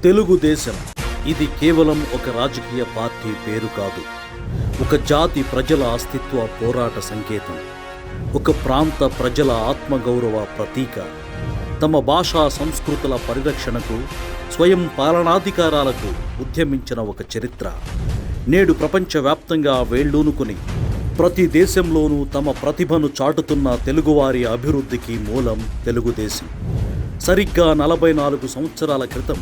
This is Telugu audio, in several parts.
తెలుగుదేశం ఇది కేవలం ఒక రాజకీయ పార్టీ పేరు కాదు. ఒక జాతి ప్రజల అస్తిత్వ పోరాట సంకేతం. ఒక ప్రాంత ప్రజల ఆత్మగౌరవ ప్రతీక. తమ భాషా సంస్కృతుల పరిరక్షణకు, స్వయం పాలనాధికారాలకు ఉద్యమించిన ఒక చరిత్ర. నేడు ప్రపంచవ్యాప్తంగా వేళ్లూనుకుని ప్రతి దేశంలోనూ తమ ప్రతిభను చాటుతున్న తెలుగువారి అభివృద్ధికి మూలం తెలుగుదేశం. సరిగ్గా 44 సంవత్సరాల క్రితం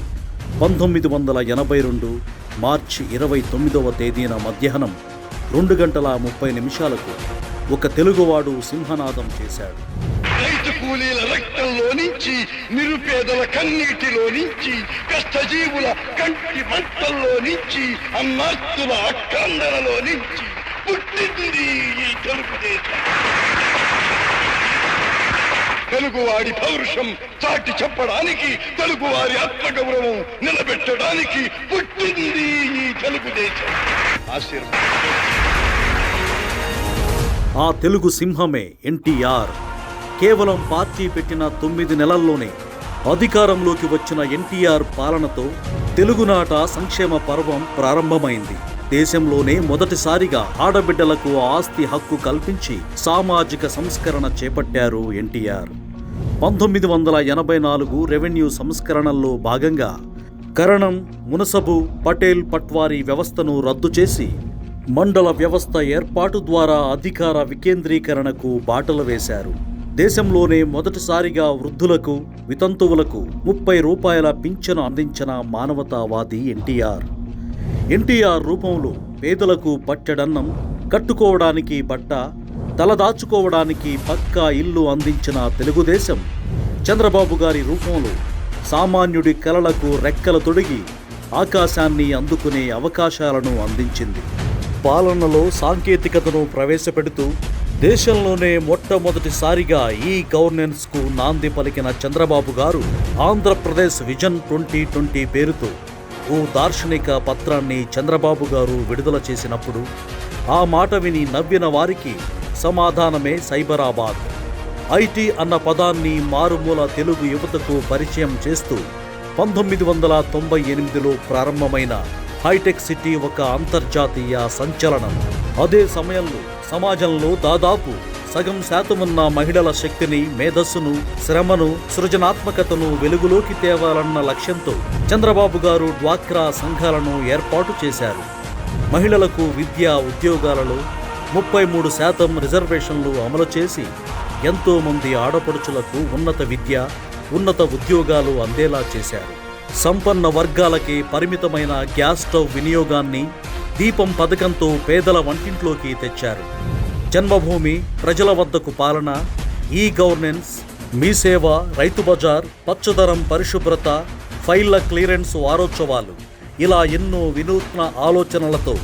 1982 మార్చి 29వ తేదీన మధ్యాహ్నం 2:30 ఒక తెలుగువాడు సింహనాదం చేశాడు. రైతు కూలీల రక్తంలో నుంచి, నిరుపేదల కన్నీటిలో నుంచి, కష్టజీవుల కంటి మంటల్లో నుంచి, అన్నార్తుల అక్కందరలో నుంచి పుట్టింది ఈ తెలుగుదేశం. తెలుగువాడి పౌరుషం చాటి చెప్పడానికి, తెలుగువారి ఆత్మగౌరవం నిలబెట్టడానికి పుట్టింది ఈ తెలుగుదేశం. ఆ తెలుగు సింహమే ఎన్టీఆర్. కేవలం పార్టీ పెట్టిన 9 నెలల్లోనే అధికారంలోకి వచ్చిన ఎన్టీఆర్ పాలనతో తెలుగునాట సంక్షేమ పర్వం ప్రారంభమైంది. దేశంలోనే మొదటిసారిగా ఆడబిడ్డలకు ఆస్తి హక్కు కల్పించి సామాజిక సంస్కరణ చేపట్టారు ఎన్టీఆర్. 1984 రెవెన్యూ సంస్కరణల్లో భాగంగా కరణం, మునసబు, పటేల్, పట్వారీ వ్యవస్థను రద్దు చేసి మండల వ్యవస్థ ఏర్పాటు ద్వారా అధికార వికేంద్రీకరణకు బాటలు వేశారు. దేశంలోనే మొదటిసారిగా వృద్ధులకు, వితంతువులకు 30 రూపాయల పింఛను అందించిన మానవతావాది ఎన్టీఆర్. ఎన్టీఆర్ రూపంలో పేదలకు పట్టెడన్నం, కట్టుకోవడానికి బట్ట, తలదాచుకోవడానికి పక్కా ఇల్లు అందించిన తెలుగుదేశం చంద్రబాబు గారి రూపంలో సామాన్యుడి కలలకు రెక్కలు తొడిగి ఆకాశాన్ని అందుకునే అవకాశాలను అందించింది. పాలనలో సాంకేతికతను ప్రవేశపెడుతూ దేశంలోనే మొట్టమొదటిసారిగా ఈ గవర్నెన్స్కు నాంది పలికిన చంద్రబాబు గారు ఆంధ్రప్రదేశ్ విజన్ 2020 పేరుతో ఓ దార్శనిక పత్రాన్ని చంద్రబాబు గారు విడుదల చేసినప్పుడు ఆ మాట విని నవ్విన వారికి సమాధానమే సైబరాబాద్. ఐటీ అన్న పదాన్ని మారుమూల తెలుగు యువతకు పరిచయం చేస్తూ 1998లో ప్రారంభమైన హైటెక్ సిటీ ఒక అంతర్జాతీయ సంచలనం. అదే సమయంలో సమాజంలో దాదాపు సగం శాతమున్న మహిళల శక్తిని, మేధస్సును, శ్రమను, సృజనాత్మకతను వెలుగులోకి తేవాలన్న లక్ష్యంతో చంద్రబాబు గారు డ్వాక్రా సంఘాలను ఏర్పాటు చేశారు. మహిళలకు విద్యా ఉద్యోగాలలో 33% రిజర్వేషన్లు అమలు చేసి ఎంతో మంది ఆడపడుచులకు ఉన్నత విద్య, ఉన్నత ఉద్యోగాలు అందేలా చేశారు. సంపన్న వర్గాలకే పరిమితమైన గ్యాస్ స్టవ్ వినియోగాన్ని దీపం పథకంతో పేదల వంటింట్లోకి తెచ్చారు. జన్మభూమి, ప్రజల వద్దకు పాలన, ఈ గవర్నెన్స్, మీ సేవ, రైతు బజార్, పచ్చదనం, పరిశుభ్రత, ఫైళ్ల క్లియరెన్స్ వారోత్సవాలు, ఇలా ఎన్నో వినూత్న ఆలోచనలతో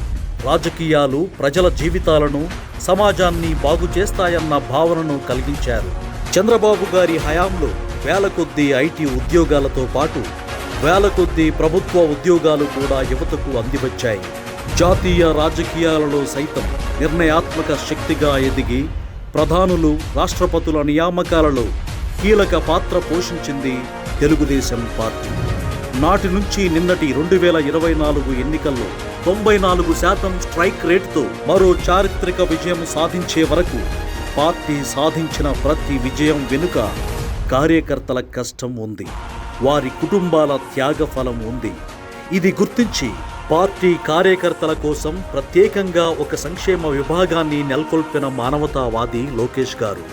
రాజకీయాలు ప్రజల జీవితాలను, సమాజాన్ని బాగు చేస్తాయన్న భావనను కలిగించారు. చంద్రబాబు గారి హయాంలో వేల కొద్దీ ఐటీ ఉద్యోగాలతో పాటు వేల కొద్దీ ప్రభుత్వ ఉద్యోగాలు కూడా యువతకు అందివచ్చాయి. జాతీయ రాజకీయాలలో సైతం నిర్ణయాత్మక శక్తిగా ఎదిగి ప్రధానులు, రాష్ట్రపతుల నియామకాలలో కీలక పాత్ర పోషించింది తెలుగుదేశం పార్టీ. నాటి నుంచి నిన్నటి 2024 ఎన్నికల్లో 94% స్ట్రైక్ రేటుతో మరో చారిత్రక విజయం సాధించే వరకు పార్టీ సాధించిన ప్రతి విజయం వెనుక కార్యకర్తల కష్టం ఉంది, వారి కుటుంబాల త్యాగఫలం ఉంది. ఇది గుర్తించి పార్టీ కార్యకర్తల కోసం ప్రత్యేకంగా ఒక సంక్షేమ విభాగాన్ని నెలకొల్పిన మానవతావాది లోకేష్ గారు.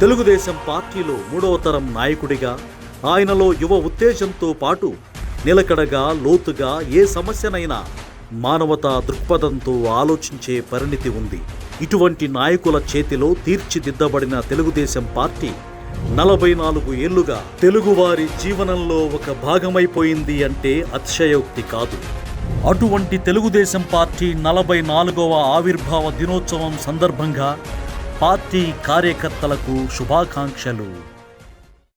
తెలుగుదేశం పార్టీలో 3వ తరం నాయకుడిగా ఆయనలో యువ ఉత్తేజంతో పాటు నిలకడగా, లోతుగా ఏ సమస్యనైనా మానవతా దృక్పథంతో ఆలోచించే పరిణితి ఉంది. ఇటువంటి నాయకుల చేతిలో తీర్చిదిద్దబడిన తెలుగుదేశం పార్టీ 44 ఏళ్లుగా తెలుగువారి జీవనంలో ఒక భాగమైపోయింది అంటే అతిశయోక్తి కాదు. అటువంటి తెలుగుదేశం పార్టీ 44వ ఆవిర్భావ దినోత్సవం సందర్భంగా పార్టీ కార్యకర్తలకు శుభాకాంక్షలు.